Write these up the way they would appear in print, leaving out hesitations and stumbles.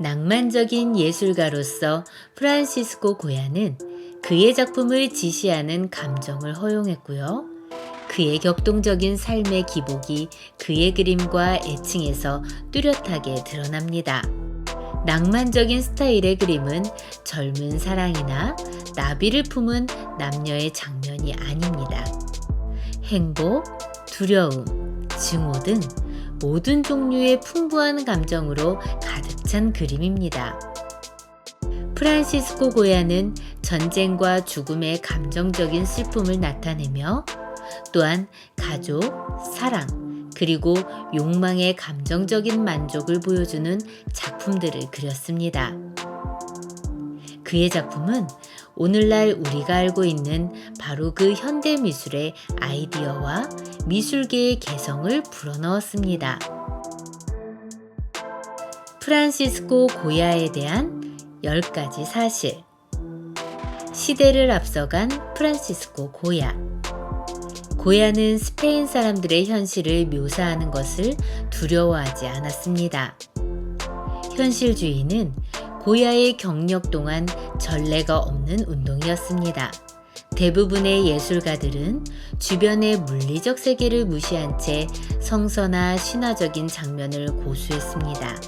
낭만적인 예술가로서 프란시스코 고야는 그의 작품을 지시하는 감정을 허용했고요. 그의 격동적인 삶의 기복이 그의 그림과 애칭에서 뚜렷하게 드러납니다. 낭만적인 스타일의 그림은 젊은 사랑이나 나비를 품은 남녀의 장면이 아닙니다. 행복, 두려움, 증오 등 모든 종류의 풍부한 감정으로 가득 찬 그림입니다. 프란시스코 고야는 전쟁과 죽음의 감정적인 슬픔을 나타내며 또한 가족, 사랑, 그리고 욕망의 감정적인 만족을 보여주는 작품들을 그렸습니다. 그의 작품은 오늘날 우리가 알고 있는 바로 그 현대 미술의 아이디어와 미술계의 개성을 불어넣었습니다. 프란시스코 고야에 대한 10가지 사실. 시대를 앞서간 프란시스코 고야. 고야는 스페인 사람들의 현실을 묘사하는 것을 두려워하지 않았습니다. 현실주의는 고야의 경력 동안 전례가 없는 운동이었습니다. 대부분의 예술가들은 주변의 물리적 세계를 무시한 채 성서나 신화적인 장면을 고수했습니다.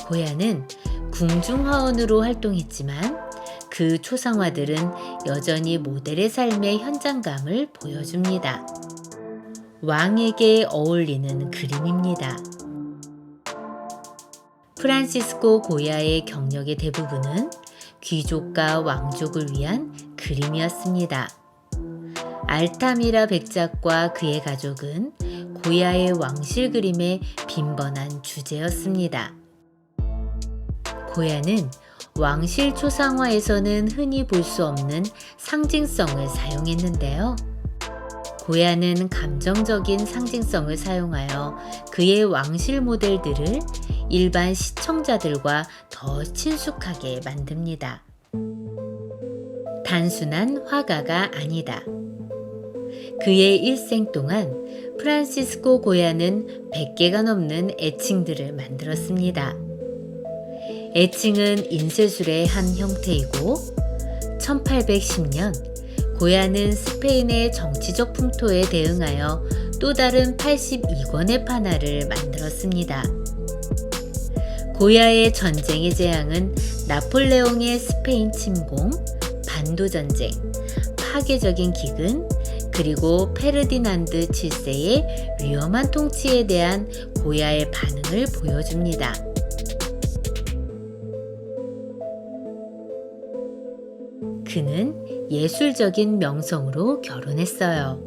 고야는 궁중화원으로 활동했지만 그 초상화들은 여전히 모델의 삶의 현장감을 보여줍니다. 왕에게 어울리는 그림입니다. 프란시스코 고야의 경력의 대부분은 귀족과 왕족을 위한 그림이었습니다. 알타미라 백작과 그의 가족은 고야의 왕실 그림의 빈번한 주제였습니다. 고야는 왕실 초상화에서는 흔히 볼 수 없는 상징성을 사용했는데요. 고야는 감정적인 상징성을 사용하여 그의 왕실 모델들을 일반 시청자들과 더 친숙하게 만듭니다. 단순한 화가가 아니다. 그의 일생 동안 프란시스코 고야는 100개가 넘는 애칭들을 만들었습니다. 애칭은 인쇄술의 한 형태이고 1810년 고야는 스페인의 정치적 풍토에 대응하여 또 다른 82권의 판화를 만들었습니다. 고야의 전쟁의 재앙은 나폴레옹의 스페인 침공, 반도전쟁, 파괴적인 기근, 그리고 페르디난드 7세의 위험한 통치에 대한 고야의 반응을 보여줍니다. 그는 예술적인 명성으로 결혼했어요.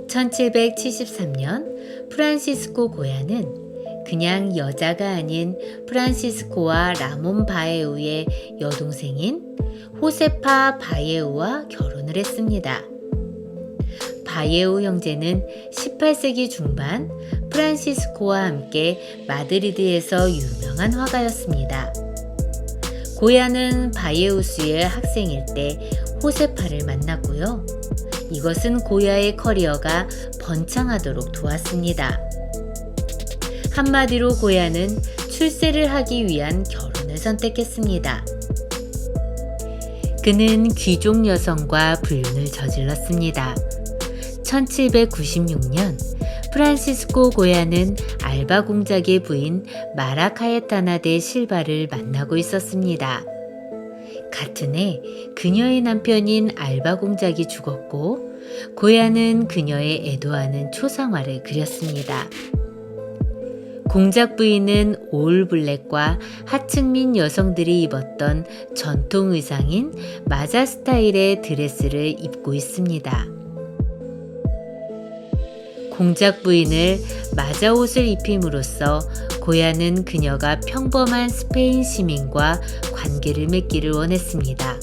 1773년 프란시스코 고야는 그냥 여자가 아닌 프란시스코와 라몬 바에우의 여동생인 호세파 바에우와 결혼을 했습니다. 바에우 형제는 18세기 중반 프란시스코와 함께 마드리드에서 유명한 화가였습니다. 고야는 바예우스의 학생일 때 호세파를 만났고요. 이것은 고야의 커리어가 번창하도록 도왔습니다. 한마디로 고야는 출세를 하기 위한 결혼을 선택했습니다. 그는 귀족 여성과 불륜을 저질렀습니다. 1796년 프란시스코 고야는 알바 공작의 부인 마라 카예타나 데 실바를 만나고 있었습니다. 같은 해 그녀의 남편인 알바 공작이 죽었고 고야는 그녀의 애도하는 초상화를 그렸습니다. 공작 부인은 올 블랙과 하층민 여성들이 입었던 전통 의상인 마자 스타일의 드레스를 입고 있습니다. 공작 부인을 마자 옷을 입힘으로써 고야는 그녀가 평범한 스페인 시민과 관계를 맺기를 원했습니다.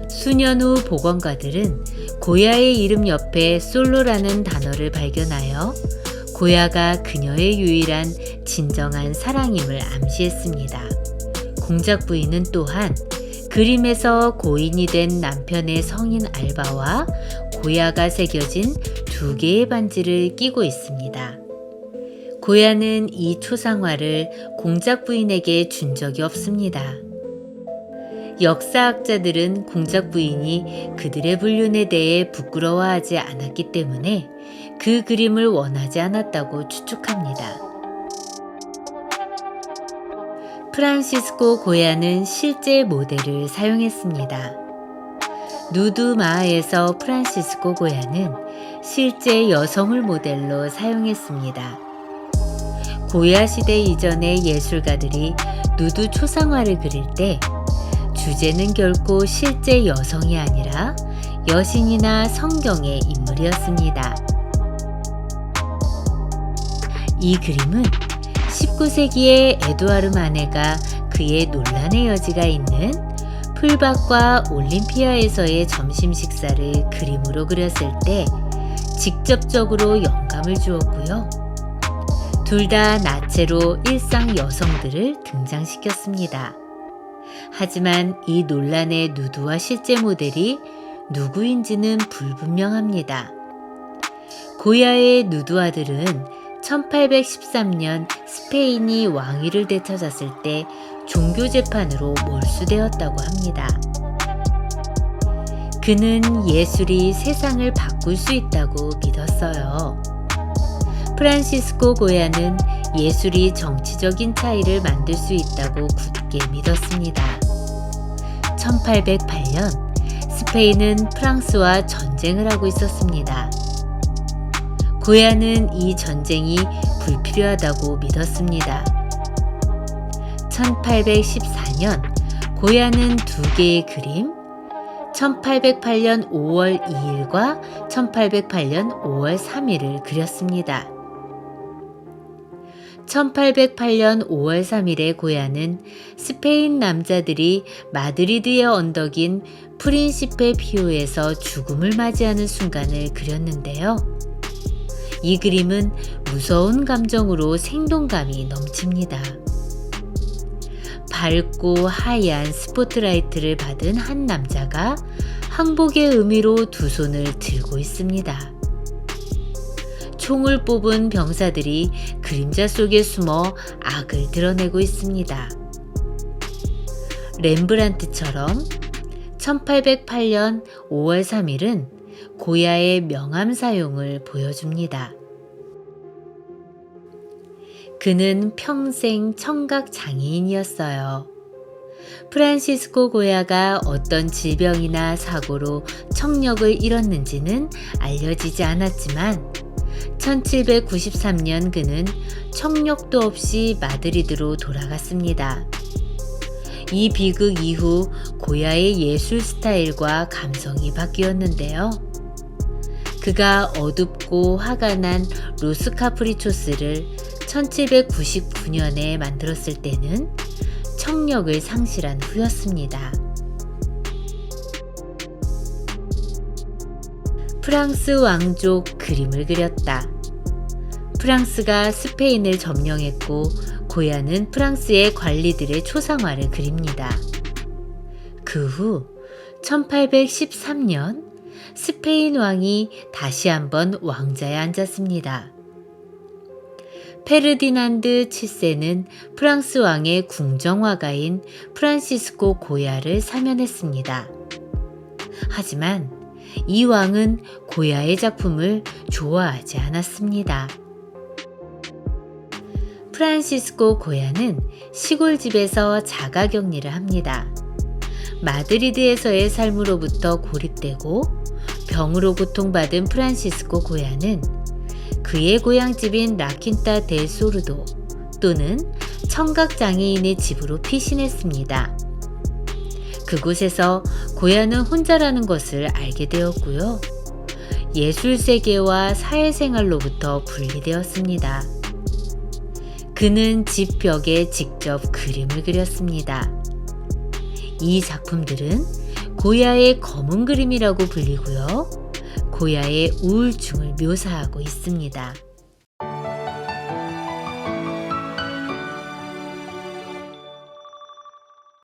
수년 후 복원가들은 고야의 이름 옆에 솔로라는 단어를 발견하여 고야가 그녀의 유일한 진정한 사랑임을 암시했습니다. 공작 부인은 또한 그림에서 고인이 된 남편의 성인 알바와 고야가 새겨진 2개의 반지를 끼고 있습니다. 고야는 이 초상화를 공작 부인에게 준 적이 없습니다. 역사학자들은 공작 부인이 그들의 불륜에 대해 부끄러워하지 않았기 때문에 그 그림을 원하지 않았다고 추측합니다. 프란시스코 고야는 실제 모델을 사용했습니다. 누드 마하에서 프란시스코 고야는 실제 여성을 모델로 사용했습니다. 고야 시대 이전의 예술가들이 누드 초상화를 그릴 때 주제는 결코 실제 여성이 아니라 여신이나 성경의 인물이었습니다. 이 그림은 19세기의 에두아르 마네가 그의 논란의 여지가 있는 풀밭과 올림피아에서의 점심 식사를 그림으로 그렸을 때 직접적으로 영감을 주었고요. 둘 다 나체로 일상 여성들을 등장시켰습니다. 하지만 이 논란의 누드와 실제 모델이 누구인지는 불분명합니다. 고야의 누드화들은 1813년 스페인이 왕위를 되찾았을 때 종교 재판으로 몰수되었다고 합니다. 그는 예술이 세상을 바꿀 수 있다고 믿었어요. 프란시스코 고야는 예술이 정치적인 차이를 만들 수 있다고 굳게 믿었습니다. 1808년 스페인은 프랑스와 전쟁을 하고 있었습니다. 고야는 이 전쟁이 불필요하다고 믿었습니다. 1814년 고야는 두 개의 그림, 1808년 5월 2일과 1808년 5월 3일을 그렸습니다. 1808년 5월 3일의 고야는 스페인 남자들이 마드리드의 언덕인 프린시페 피오에서 죽음을 맞이하는 순간을 그렸는데요. 이 그림은 무서운 감정으로 생동감이 넘칩니다. 밝고 하얀 스포트라이트를 받은 한 남자가 항복의 의미로 두 손을 들고 있습니다. 총을 뽑은 병사들이 그림자 속에 숨어 악을 드러내고 있습니다. 렘브란트처럼 1808년 5월 3일은 고야의 명암 사용을 보여줍니다. 그는 평생 청각 장애인이었어요. 프란시스코 고야가 어떤 질병이나 사고로 청력을 잃었는지는 알려지지 않았지만 1793년 그는 청력도 없이 마드리드로 돌아갔습니다. 이 비극 이후 고야의 예술 스타일과 감성이 바뀌었는데요. 그가 어둡고 화가 난 로스 카프리초스를 1799년에 만들었을 때는 청력을 상실한 후였습니다. 프랑스 왕족 그림을 그렸다. 프랑스가 스페인을 점령했고 고야는 프랑스의 관리들의 초상화를 그립니다. 그 후 1813년 스페인 왕이 다시 한번 왕자에 앉았습니다. 페르디난드 7세는 프랑스 왕의 궁정화가인 프란시스코 고야를 사면했습니다. 하지만 이 왕은 고야의 작품을 좋아하지 않았습니다. 프란시스코 고야는 시골집에서 자가격리를 합니다. 마드리드에서의 삶으로부터 고립되고 병으로 고통받은 프란시스코 고야는 그의 고향집인 라킨타 델 소르도 또는 청각장애인의 집으로 피신했습니다. 그곳에서 고야는 혼자라는 것을 알게 되었고요. 예술 세계와 사회생활로부터 분리되었습니다. 그는 집 벽에 직접 그림을 그렸습니다. 이 작품들은 고야의 검은 그림이라고 불리고요. 고야의 우울증을 묘사하고 있습니다.